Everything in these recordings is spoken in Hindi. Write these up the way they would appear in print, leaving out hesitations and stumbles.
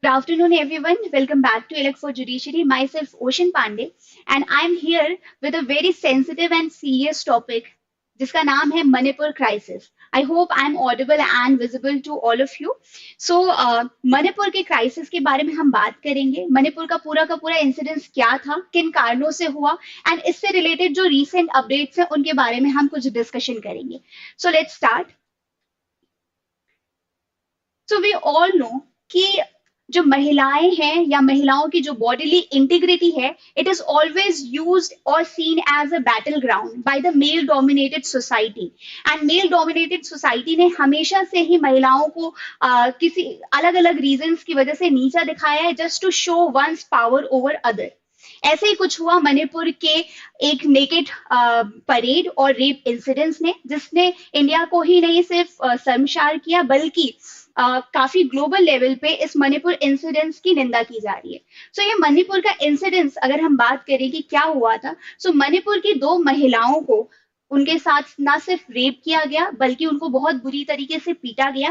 Good afternoon, everyone. Welcome back to Elect for Judiciary. Myself, Ocean Pandey, and I'm here with a very sensitive and serious topic, जिसका नाम है Manipur crisis. I hope I am audible and visible to all of you. So Manipur के क्राइसिस के बारे में हम बात करेंगे. मणिपुर का पूरा इंसिडेंस क्या था, किन कारणों से हुआ, एंड इससे रिलेटेड जो रीसेंट अपडेट्स हैं उनके बारे में हम कुछ डिस्कशन करेंगे. So let's start. So we all know कि जो महिलाएं हैं या महिलाओं की जो बॉडीली इंटीग्रिटी है, इट इज ऑलवेज यूज्ड और seen as a battle ground by the male dominated society. And male dominated society ने हमेशा से ही महिलाओं को किसी अलग अलग रीजंस की वजह से नीचा दिखाया है, just to show one's power over other. ऐसे ही कुछ हुआ मणिपुर के एक नेकेड परेड और रेप इंसिडेंट्स ने, जिसने इंडिया को ही नहीं सिर्फ शर्मसार किया बल्कि काफी ग्लोबल लेवल पे इस मणिपुर इंसिडेंट्स की निंदा की जा रही है. सो ये मणिपुर का इंसिडेंट्स अगर हम बात करें कि क्या हुआ था, सो मणिपुर की दो महिलाओं को उनके साथ ना सिर्फ रेप किया गया बल्कि उनको बहुत बुरी तरीके से पीटा गया,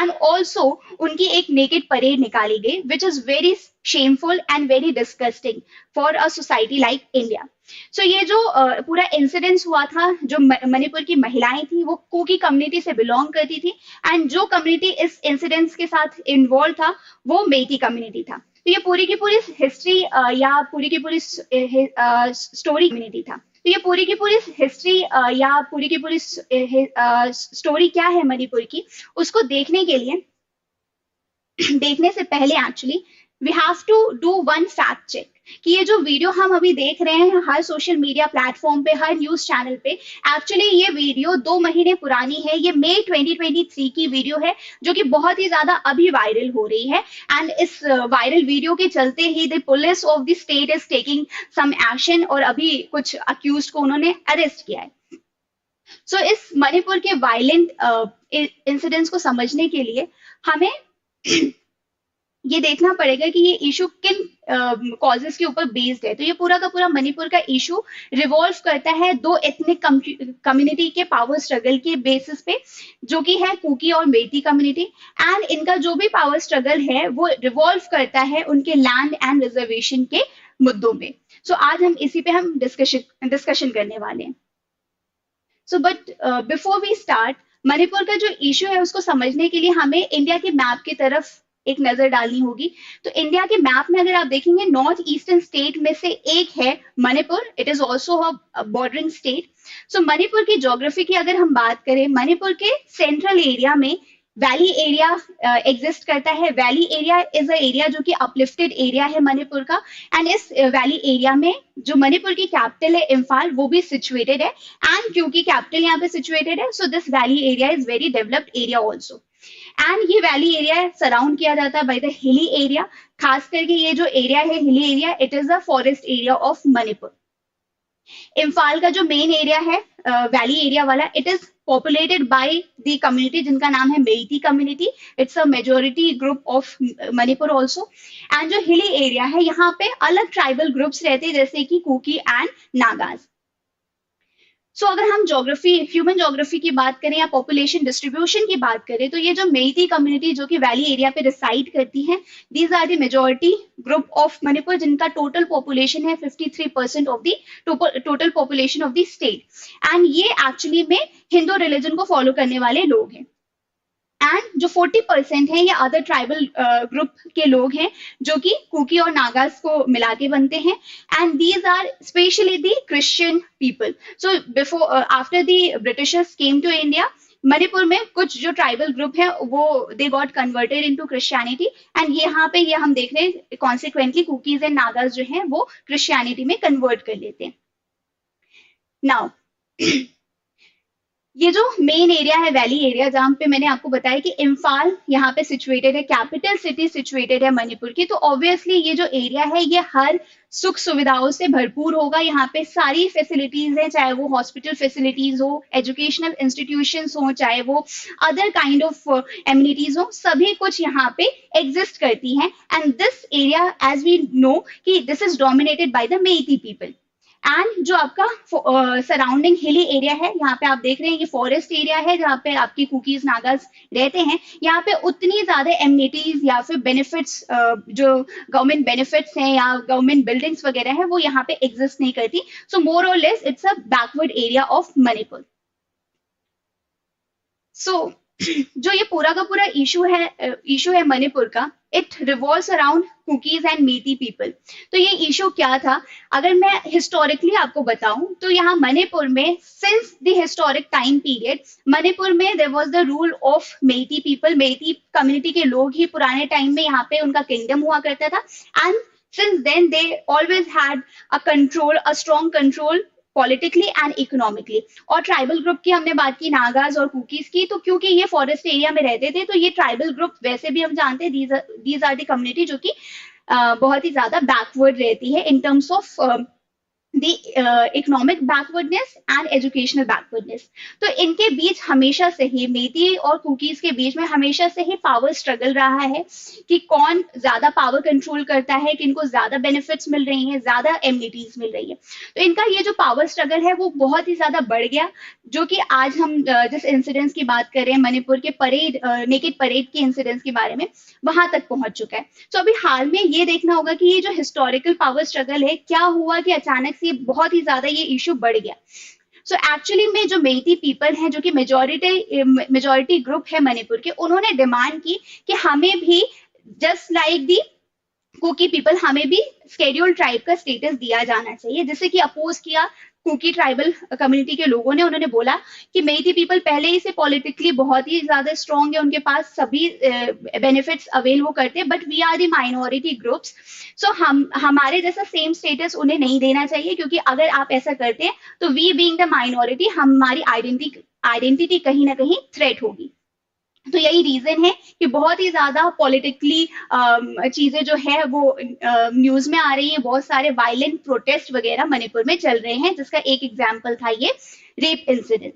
एंड ऑल्सो उनकी एक नेकेड परेड निकाली गई, which is very shameful and very disgusting for a society like India. So ये जो पूरा इंसिडेंस हुआ था, जो मणिपुर की महिलाएं थी वो कुकी कम्युनिटी से बिलोंग करती थी, एंड जो कम्युनिटी इस इंसिडेंस के साथ इन्वॉल्व था वो मेइती कम्युनिटी था. तो ये पूरी की पूरी हिस्ट्री या पूरी की पूरी स्टोरी कम्युनिटी था. तो ये पूरी की पूरी हिस्ट्री या पूरी की पूरी स्टोरी क्या है मणिपुर की, उसको देखने के लिए देखने से पहले actually we have to do one fact check कि ये जो वीडियो हम अभी देख रहे हैं हर सोशल मीडिया प्लेटफॉर्म पे, हर न्यूज चैनल पे, एक्चुअली ये वीडियो 2 महीने पुरानी है. ये मई 2023 की वीडियो है जो कि बहुत ही ज्यादा अभी वायरल हो रही है, एंड इस वायरल वीडियो के चलते ही the police of the state is taking some action और अभी कुछ अक्यूज को उन्होंने अरेस्ट किया है. सो इस मणिपुर के वायलेंट इंसिडेंट्स को समझने के लिए हमें ये देखना पड़ेगा कि ये इशू किन कॉजेस के ऊपर बेस्ड है. तो ये पूरा का पूरा मणिपुर का इशू रिवॉल्व करता है दो एथनिक कम्युनिटी के पावर स्ट्रगल के बेसिस पे, जो कि है कुकी और मेइती कम्युनिटी. एंड इनका जो भी पावर स्ट्रगल है वो रिवॉल्व करता है उनके लैंड एंड रिजर्वेशन के मुद्दों में. सो आज हम इसी पे हम डिस्कशन करने वाले हैं. So but before we start, Manipur का जो इशू है उसको समझने के लिए हमें इंडिया के मैप की तरफ एक नजर डालनी होगी. तो इंडिया के मैप में अगर आप देखेंगे, नॉर्थ ईस्टर्न स्टेट में से एक है Manipur. It is also a bordering state. So Manipur की ज्योग्राफी की अगर हम बात करें, मणिपुर के सेंट्रल एरिया में वैली एरिया एग्जिस्ट करता है. Valley area is a area जो कि अपलिफ्टेड एरिया है मणिपुर का, एंड इस वैली एरिया में जो मणिपुर की कैपिटल है इम्फाल, वो भी सिचुएटेड है. एंड क्योंकि कैपिटल यहाँ पे सिचुएटेड है, so this valley area is very developed area also. And ये वैली एरिया सराउंड किया जाता है बाय द हिली एरिया. खास करके ये जो एरिया है hilly area, it is a forest area of Manipur. Imphal का जो मेन एरिया है वैली एरिया वाला, it is populated by the community जिनका नाम है Meitei community. It's a majority group of Manipur also. And जो हिली एरिया है यहाँ पे अलग ट्राइबल ग्रुप्स रहते हैं जैसे कि कुकी एंड नागाज. सो अगर हम ज्योग्राफी, ह्यूमन ज्योग्राफी की बात करें या पॉपुलेशन डिस्ट्रीब्यूशन की बात करें, तो ये जो मेइती कम्युनिटी जो कि वैली एरिया पे रिसाइड करती है, these are the majority group of Manipur, जिनका टोटल पॉपुलेशन है 53% of the total population of the state. And ये एक्चुअली में हिंदू रिलीजन को फॉलो करने वाले लोग हैं. एंड जो 40% है ये अदर ट्राइबल ग्रुप के लोग हैं जो कि कुकी और नागास को मिला के बनते हैं. And these are specially the Christian people. So before after the Britishers came to India, Manipur में कुछ जो ट्राइबल ग्रुप है वो they got converted into Christianity. And यहाँ पे ये हम देख रहे हैं कॉन्सिक्वेंटली कुकीज एंड नागास जो है वो क्रिश्चियनिटी में कन्वर्ट कर लेते हैं. नाउ ये जो मेन एरिया है वैली एरिया, जहाँ पे मैंने आपको बताया कि इम्फाल यहाँ पे सिचुएटेड है, कैपिटल सिटी सिचुएटेड है मणिपुर की, तो ऑब्वियसली ये जो एरिया है ये हर सुख सुविधाओं से भरपूर होगा. यहाँ पे सारी फैसिलिटीज हैं, चाहे वो हॉस्पिटल फैसिलिटीज हो, एजुकेशनल इंस्टीट्यूशंस हो, चाहे वो अदर काइंड ऑफ एमिनिटीज हो, सभी कुछ यहाँ पे एग्जिस्ट करती हैं. And this area, as we know, कि this is dominated by the Meitei people. And जो आपका सराउंडिंग हिली एरिया है, यहाँ पे आप देख रहे हैं ये फॉरेस्ट एरिया है जहाँ पे आपकी कुकीज नागाज रहते हैं, यहाँ पे उतनी ज्यादा एमिनिटीज या फिर बेनिफिट्स, जो गवर्नमेंट बेनिफिट्स हैं या गवर्नमेंट बिल्डिंग्स वगैरह है, वो यहाँ पे एग्जिस्ट नहीं करती. So more or less it's a backward area of Manipur. So जो ये पूरा का पूरा इशू है मणिपुर का, it revolves around Kukis and Meitei people. तो ये इशू क्या था, अगर मैं हिस्टोरिकली आपको बताऊं तो यहाँ मणिपुर में since the historic time period Manipur में there was the rule of Meitei people. Meitei community के लोग ही पुराने टाइम में यहाँ पे उनका किंगडम हुआ करता था. And since then they always had a strong control politically and economically. और ट्राइबल ग्रुप की हमने बात की, नागाज और कुकीज की, तो क्योंकि ये फॉरेस्ट एरिया में रहते थे तो ये ट्राइबल ग्रुप वैसे भी हम जानते हैं दीज आर दी कम्युनिटी जो कि बहुत ही ज्यादा बैकवर्ड रहती है in terms of the economic backwardness and educational backwardness. तो इनके बीच हमेशा से ही, मेती और कुकीज के बीच में हमेशा से ही पावर स्ट्रगल रहा है कि कौन ज्यादा पावर कंट्रोल करता है, किनको ज्यादा बेनिफिट्स मिल रही हैं, ज्यादा एमिनिटीज मिल रही है. तो इनका ये जो पावर स्ट्रगल है वो बहुत ही ज्यादा बढ़ गया, जो कि आज हम जिस इंसिडेंट्स की बात कर रहे हैं मणिपुर के नेकेड परेड के इंसिडेंट्स के बारे में, वहां तक पहुंच चुका है. तो अभी हाल में ये देखना होगा कि ये जो हिस्टोरिकल पावर स्ट्रगल है, क्या हुआ कि अचानक से बहुत ही ज्यादा ये इशू बढ़ गया. सो एक्चुअली में जो मेती पीपल हैं, जो कि मेजोरिटी ग्रुप है मणिपुर के, उन्होंने डिमांड की कि हमें भी just like the Kuki people, हमें भी शेड्यूल्ड ट्राइब का स्टेटस दिया जाना चाहिए, जिससे कि अपोज किया कुकी ट्राइबल कम्युनिटी के लोगों ने. उन्होंने बोला कि मेती पीपल पहले ही से पॉलिटिकली बहुत ही ज्यादा स्ट्रांग है, उनके पास सभी बेनिफिट्स अवेल वो करते हैं, but we are the minority groups. So हमारे जैसा सेम स्टेटस उन्हें नहीं देना चाहिए, क्योंकि अगर आप ऐसा करते हैं तो वी बीइंग द माइनॉरिटी, हमारी आइडेंटिटी कहीं ना कहीं थ्रेट होगी. तो यही रीजन है कि बहुत ही ज्यादा पॉलिटिकली चीजें जो है वो न्यूज में आ रही है. बहुत सारे वायलेंट प्रोटेस्ट वगैरह मणिपुर में चल रहे हैं, जिसका एक एग्जाम्पल था ये रेप इंसिडेंट.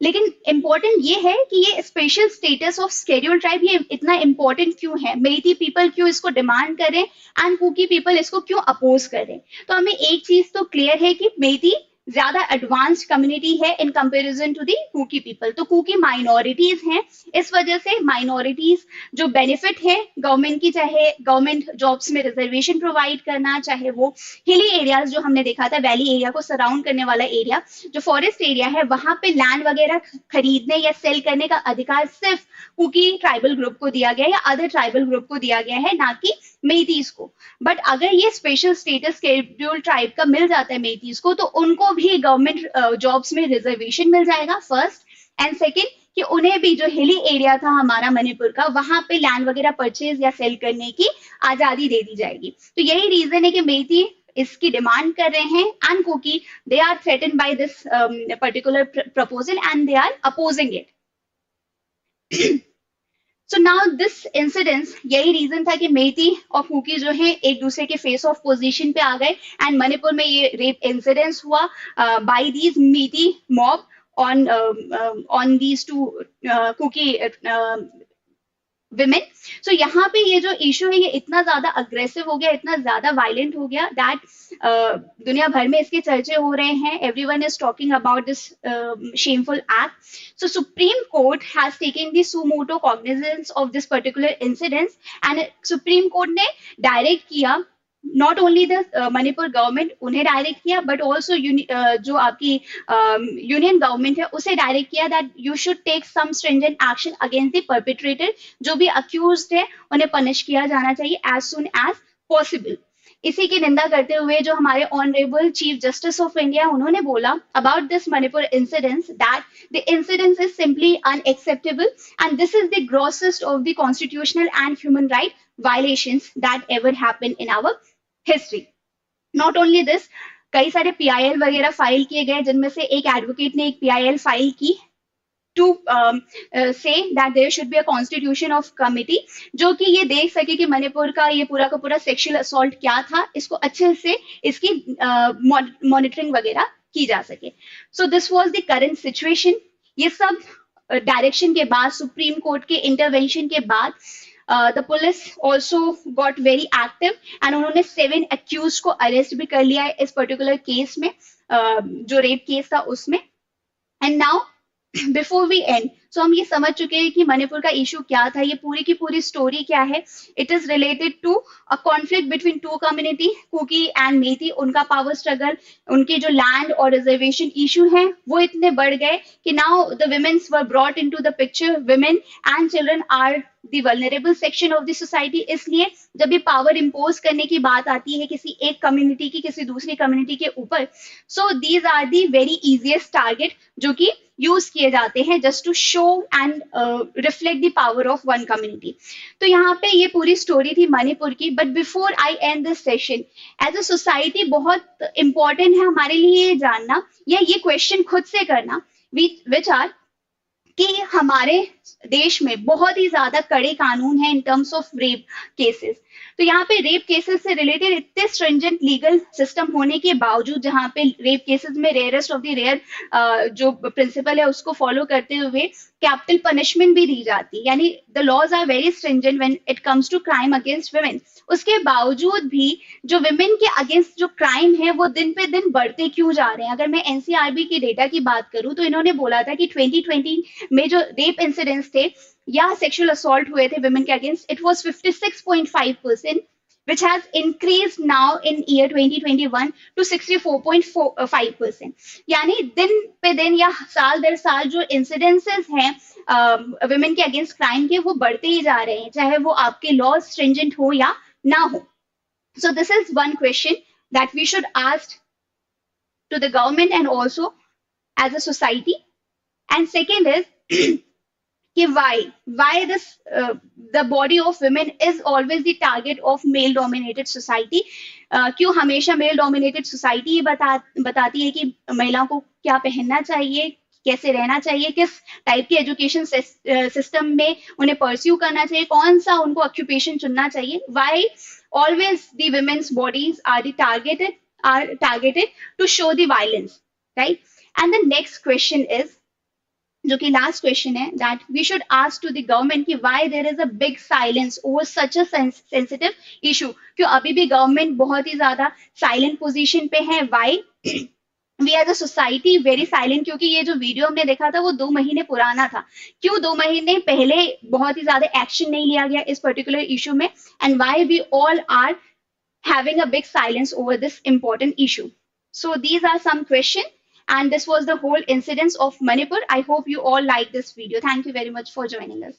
लेकिन इम्पोर्टेंट ये है कि ये special status of scheduled tribe ये इतना इम्पोर्टेंट क्यों है, मेती पीपल क्यों इसको डिमांड करें एंड कुकी पीपल इसको क्यों अपोज करें. तो हमें एक चीज तो क्लियर है कि मेती ज्यादा एडवांस्ड कम्युनिटी है in comparison to the Kuki people. तो कुकी माइनॉरिटीज हैं, इस वजह से माइनॉरिटीज जो बेनिफिट है गवर्नमेंट की, चाहे गवर्नमेंट जॉब्स में रिजर्वेशन प्रोवाइड करना, चाहे वो हिली एरियाज जो हमने देखा था, वैली एरिया को सराउंड करने वाला एरिया जो फॉरेस्ट एरिया है, वहां पे लैंड वगैरह खरीदने या सेल करने का अधिकार सिर्फ कुकी ट्राइबल ग्रुप को दिया गया है या अदर ट्राइबल ग्रुप को दिया गया है, ना कि मेतीज को. बट अगर ये स्पेशल स्टेटस शेड्यूल ट्राइब का मिल जाता है मेतीज को, तो उनको भी गवर्नमेंट जॉब्स में रिजर्वेशन मिल जाएगा फर्स्ट, एंड सेकेंड कि उन्हें भी जो हिली एरिया था हमारा मणिपुर का, वहां पे लैंड वगैरह परचेज या सेल करने की आजादी दे दी जाएगी. तो यही रीजन है कि मेती इसकी डिमांड कर रहे हैं and Kuki they are threatened by this particular proposal and they are opposing it. So now this incidence, यही रीजन था कि मेती और कुकी जो है एक दूसरे के फेस ऑफ पोजीशन पे आ गए, एंड मणिपुर में ये रेप इंसिडेंस हुआ by these Meitei mob on these two Kuki women. So यहाँ पे ये जो इशू है ये इतना ज्यादा अग्रेसिव हो गया, इतना ज्यादा वायलेंट हो गया दैट दुनिया भर में इसके चर्चे हो रहे हैं. Everyone is talking about this shameful act. So supreme court has taken the suo motu cognizance of this particular incidence, and supreme court ने डायरेक्ट किया not only the Manipur government, उन्हें डायरेक्ट किया, बट ऑल्सो जो आपकी यूनियन गवर्नमेंट है उसे डायरेक्ट किया that you should take some stringent action against the perpetrator. जो भी अक्यूज्ड है उन्हें पनिश किया जाना चाहिए एज सुन एज पॉसिबल. इसी की निंदा करते हुए जो हमारे honourable chief justice of India, उन्होंने बोला about this Manipur incidence that the incidence is simply unacceptable and this is the grossest of the constitutional and human right violations that ever happened in our history. Not only this, कई सारे PIL वगैरह फाइल किए गए, जिनमें से एक एडवोकेट ने एक PIL फाइल की to say that there should be a constitution of committee जो कि ये देख सके कि मणिपुर का ये पूरा का पूरा सेक्सुअल असॉल्ट क्या था, इसको अच्छे से इसकी मॉनिटरिंग वगैरह की जा सके. So this was the current situation. ये सब डायरेक्शन के बाद, सुप्रीम कोर्ट के इंटरवेंशन के बाद the police also got very active and उन्होंने 7 अक्यूज को अरेस्ट भी कर लिया है इस पर्टिकुलर केस में, जो रेप केस था उसमें। And now before we end, so हम ये समझ चुके हैं कि मणिपुर का इशू क्या था, ये पूरी की पूरी स्टोरी क्या है। It is related to a conflict between two community, Kuki and Meitei. उनका पावर स्ट्रगल, उनके जो लैंड और रिजर्वेशन इशू हैं वो इतने बढ़ गए कि now the women's were brought into the picture. Women and children are the vulnerable section of the society। इसलिए जब भी पावर इम्पोज करने की बात आती है किसी एक कम्युनिटी की किसी दूसरी कम्युनिटी के ऊपर, so these are the very easiest target जो कि यूज किए जाते हैं just to show and reflect the power of one community. तो यहाँ पे ये पूरी स्टोरी थी मणिपुर की। But before I end this session, as a society बहुत इंपॉर्टेंट है हमारे लिए ये जानना या ये क्वेश्चन खुद से करना, विच आर कि हमारे देश में बहुत ही ज्यादा कड़े कानून हैं in terms of rape cases. तो यहाँ पे रेप केसेस से रिलेटेड इतने स्ट्रिंजेंट लीगल सिस्टम होने के बावजूद, जहाँ पे रेप केसेस में रेयरेस्ट ऑफ द रेयर जो प्रिंसिपल है उसको फॉलो करते हुए कैपिटल पनिशमेंट भी दी जाती है, यानी the laws are very stringent when it comes to crime against women. उसके बावजूद भी जो विमेन के अगेंस्ट जो क्राइम है वो दिन पे दिन बढ़ते क्यों जा रहे हैं। अगर मैं एनसीआरबी के डेटा की बात करूं तो इन्होंने बोला था कि 2020 में जो रेप इंसिडेंट्स थे या सेक्सुअल असॉल्ट हुए थे विमेन के against, it was 56.5%, which has increased now in year 2021 to 64.5%। यानी दिन पे दिन या साल दर साल जो इंसिडेंसेस हैं विमेन के अगेंस्ट क्राइम के वो बढ़ते ही जा रहे हैं, चाहे वो आपके लॉ स्ट्रिंजेंट हो या ना हो। So this is one question that we should ask to the government and also as a society. And second is why this the body of women is always the target of male dominated society। क्यों हमेशा मेल डोमिनेटेड सोसाइटी बताती है कि महिलाओं को क्या पहनना चाहिए, कैसे रहना चाहिए, किस टाइप की एजुकेशन सिस्टम में उन्हें परस्यू करना चाहिए, कौन सा उनको ऑक्यूपेशन चुनना चाहिए। Why always the women's bodies are targeted to show the violence, right? And the next question is, जो कि लास्ट क्वेश्चन है, that we should ask to the government कि why there is a big silence over such a sensitive issue. क्यों अभी भी गवर्नमेंट बहुत ही ज्यादा साइलेंट पोजीशन पे है। Why we as a society very silent, क्योंकि ये जो वीडियो हमने देखा था वो 2 महीने पुराना था। क्यों 2 महीने पहले बहुत ही ज्यादा एक्शन नहीं लिया गया इस पर्टिकुलर इशू में, and why we all are having a big silence over this important issue? So these are some questions, and this was the whole incidence of Manipur. I hope you all like this video. Thank you very much for joining us.